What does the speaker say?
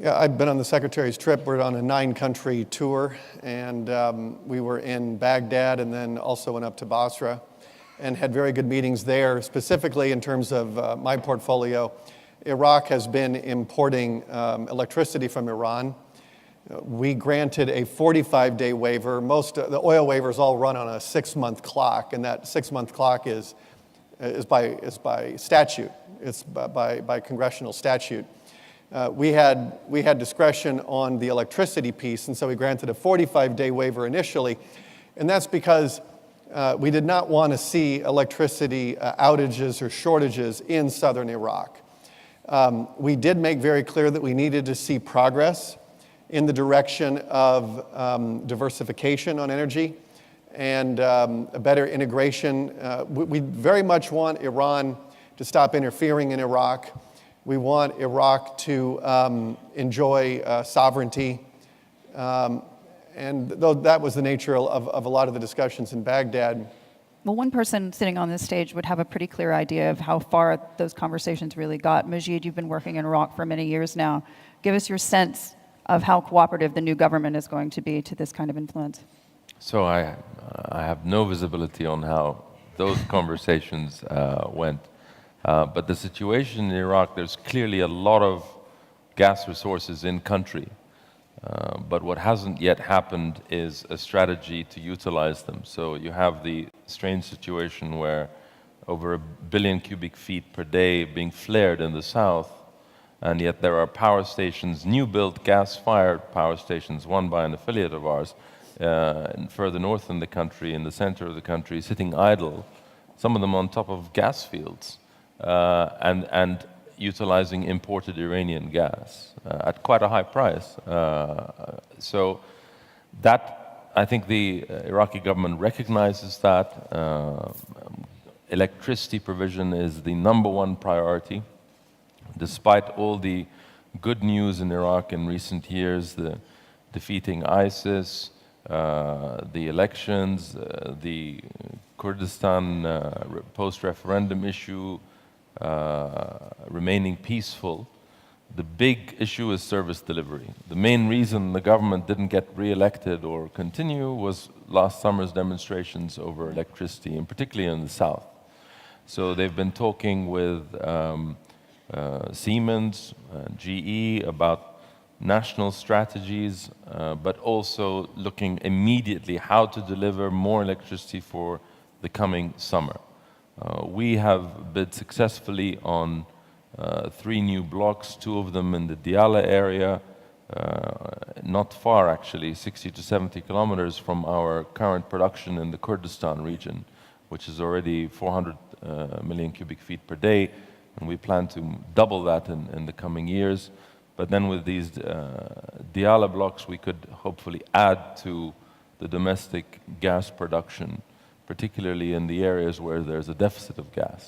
Yeah, I've been on the Secretary's trip. We're on a 9-country tour, and we were in Baghdad and then also went up to Basra and had very good meetings there. Specifically in terms of my portfolio, Iraq has been importing electricity from Iran. We granted a 45-day waiver. Most of the oil waivers all run on a 6-month clock, and that 6-month clock is by statute. It's by congressional statute. We had discretion on the electricity piece, and so we granted a 45-day waiver initially, and that's because we did not want to see electricity outages or shortages in southern Iraq. We did make very clear that we needed to see progress in the direction of diversification on energy and a better integration. We very much want Iran to stop interfering in Iraq. We want Iraq to enjoy sovereignty. And though that was the nature of a lot of the discussions in Baghdad. Well, one person sitting on this stage would have a pretty clear idea of how far those conversations really got. Majid, you've been working in Iraq for many years now. Give us your sense of how cooperative the new government is going to be to this kind of influence. So I have no visibility on how those conversations went. But the situation in Iraq, there's clearly a lot of gas resources in country. But what hasn't yet happened is a strategy to utilize them. So you have the strange situation where over 1 billion cubic feet per day being flared in the south, and yet there are power stations, new-built gas-fired power stations, one by an affiliate of ours, further north in the country, in the center of the country, sitting idle, some of them on top of gas fields, and utilizing imported Iranian gas at quite a high price. So that, I think the Iraqi government recognizes that. Electricity provision is the #1 priority. Despite all the good news in Iraq in recent years, the defeating ISIS, the elections, the Kurdistan post-referendum issue, remaining peaceful, the big issue is service delivery. The main reason the government didn't get re-elected or continue was last summer's demonstrations over electricity, and particularly in the south. So they've been talking with Siemens, GE about national strategies, but also looking immediately how to deliver more electricity for the coming summer. We have bid successfully on 3 new blocks, 2 of them in the Diyala area, not far actually, 60 to 70 kilometers from our current production in the Kurdistan region, which is already 400 million cubic feet per day, and we plan to double that in the coming years. But then with these Diyala blocks, we could hopefully add to the domestic gas production, particularly in the areas where there's a deficit of gas.